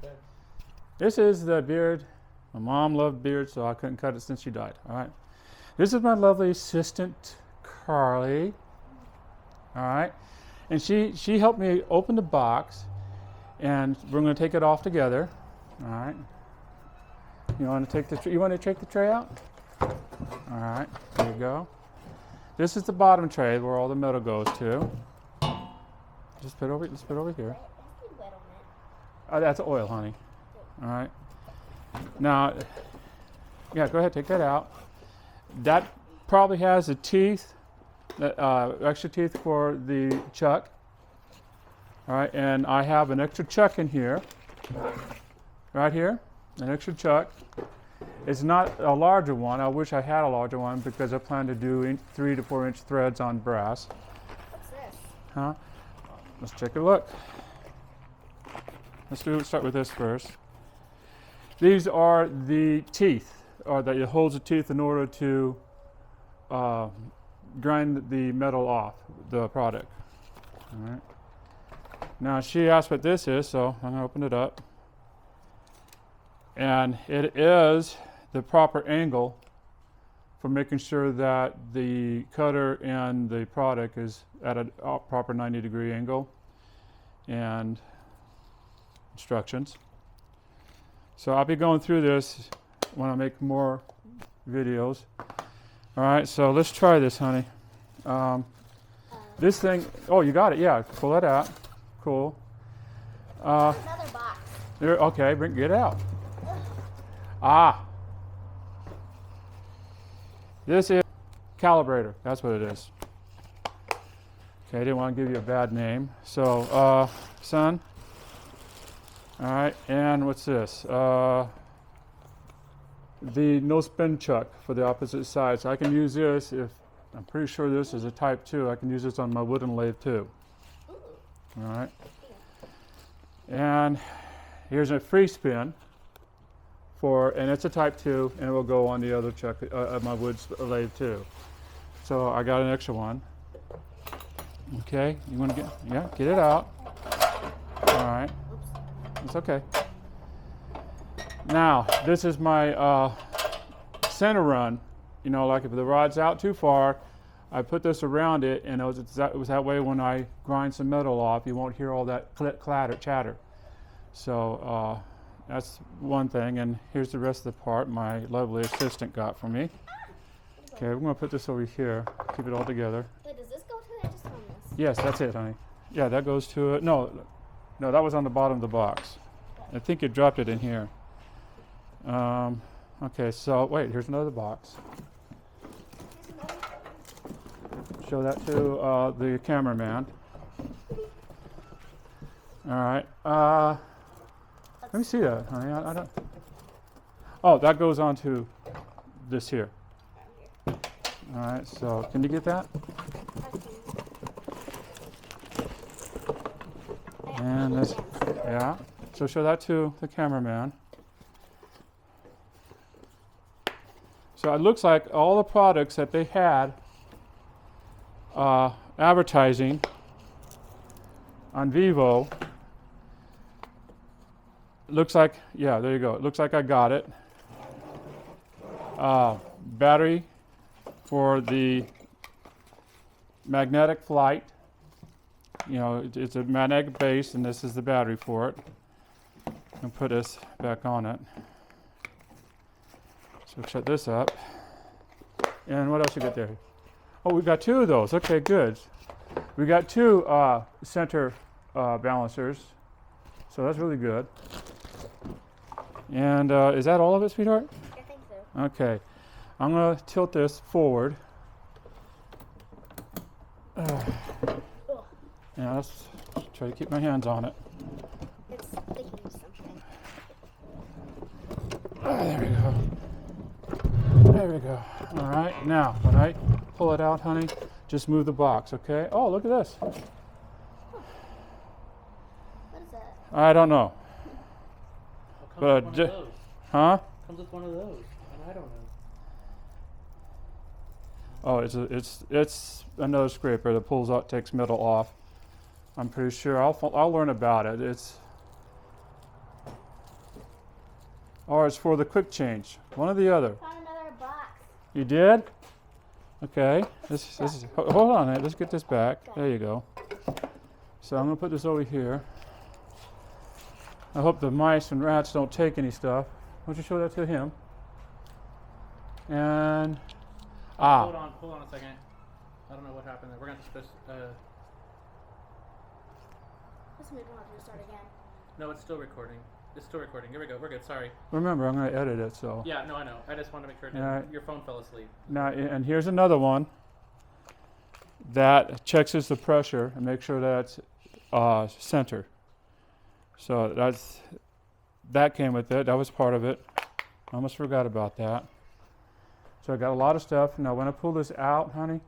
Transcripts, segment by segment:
Okay. This is the beard. My mom loved beard, so I couldn't cut it since she died. All right. This is my lovely assistant, Carly. All right. And she helped me open the box, and we're going to take it off together. All right. You want to take the tray out? All right. There you go. This is the bottom tray where all the metal goes to. Just put it over here. Oh, that's oil, honey. All right. Now, yeah, go ahead, take that out. That probably has the teeth, extra teeth for the chuck. All right, and I have an extra chuck in here, right here, an extra chuck. It's not a larger one. I wish I had a larger one because I plan to do 3 to 4 inch threads on brass. What's this? Huh? Let's take a look. Let's start with this first. These are the teeth, or that it holds the teeth in order to grind the metal off the product. All right. Now she asked what this is, so I'm going to open it up. And it is the proper angle for making sure that the cutter and the product is at a proper 90-degree angle, and instructions. So I'll be going through this when I make more videos. All right, so let's try this, honey. This thing, oh, you got it, yeah, pull it out. Cool. Another box. Okay, get it out. Ah. This is calibrator, that's what it is. Okay, I didn't want to give you a bad name. So, son. All right, and what's this? The no spin chuck for the opposite side. So I can use this if, I'm pretty sure this is a type 2. I can use this on my wooden lathe too. Ooh. All right. And here's a free spin and it's a type 2, and it will go on the other chuck, my wood lathe too. So I got an extra one. Okay, you want to get it out. All right. It's okay. Now, this is my center run. You know, like if the rod's out too far, I put this around it, and it was that way when I grind some metal off, you won't hear all that chatter. So that's one thing, and here's the rest of the part my lovely assistant got for me. Okay, we're going to put this over here, keep it all together. Wait, does this go to it? I just found this. Yes, that's it, honey. Yeah, that goes to it. No, that was on the bottom of the box. I think you dropped it in here. Okay, so wait, here's another box. Show that to the cameraman. All right. Let me see that, honey. I don't. Oh, that goes on to this here. All right. So, can you get that? And this, yeah. So show that to the cameraman. So it looks like all the products that they had advertising on Vivo. Looks like, yeah, there you go. It looks like I got it. Battery for the magnetic flight. You know, it's a magnetic base, and this is the battery for it. And put this back on it. So shut this up. And what else you got there? Oh, we got 2 of those. Okay, good. We got 2 center balancers. So that's really good. And is that all of it, sweetheart? I think so. Okay. I'm going to tilt this forward. Yeah, let's try to keep my hands on it. It's thinking of something. There we go. There we go. All right. Now, when I pull it out, honey, just move the box, okay? Oh, look at this. What is that? I don't know. Well, comes with one of those. Huh? Comes with one of those, and I don't know. Oh, it's another scraper that pulls out, takes metal off. I'm pretty sure I'll learn about it. or it's for the quick change. One or the other. Found another box. You did? Okay. This is, hold on, let's get this back. There you go. So I'm going to put this over here. I hope the mice and rats don't take any stuff. Why don't you show that to him? And Hold on a second. I don't know what happened there. We're gonna just This we don't have to restart again. no, it's still recording. It's still recording. Here we go. We're good. Sorry. remember, I'm going to edit it. So Yeah, no, I know. I just wanted to make sure your phone fell asleep. now, and here's another one that checks the pressure and makes sure that's center. So that came with it. That was part of it. I almost forgot about that. So I got a lot of stuff. Now, when I pull this out, honey,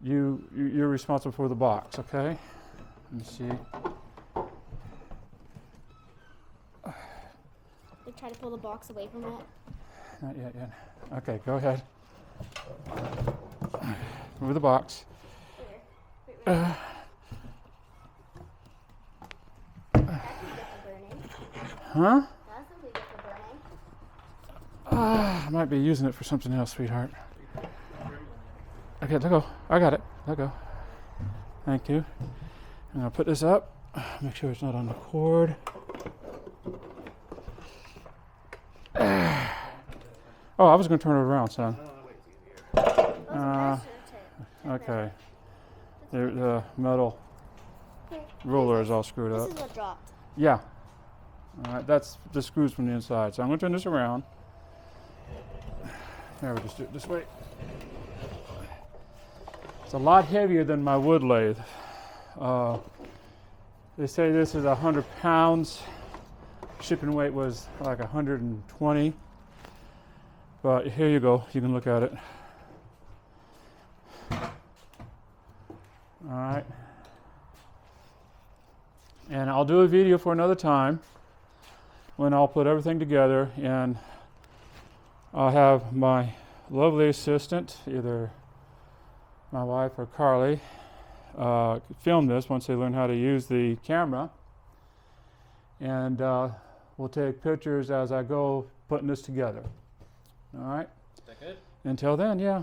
you're responsible for the box, okay? Let me see. We try to pull the box away from it. Not yet. Okay, go ahead. Move the box. Wait. Huh? That's what we get for burning. I might be using it for something else, sweetheart. Okay, let go. I got it. Let go. Thank you. I'm going to put this up. Make sure it's not on the cord. Oh, I was going to turn it around, son. Okay. The metal ruler is all screwed up. This is what dropped. Yeah. All right, that's the screws from the inside. So I'm going to turn this around. There, we'll just do it this way. It's a lot heavier than my wood lathe. They say this is 100 pounds. Shipping weight was like 120. But here you go. You can look at it. All right. And I'll do a video for another time when I'll put everything together, and I'll have my lovely assistant, either my wife or Carly, film this once they learn how to use the camera. And we'll take pictures as I go putting this together. All right? Is that good? Until then, yeah.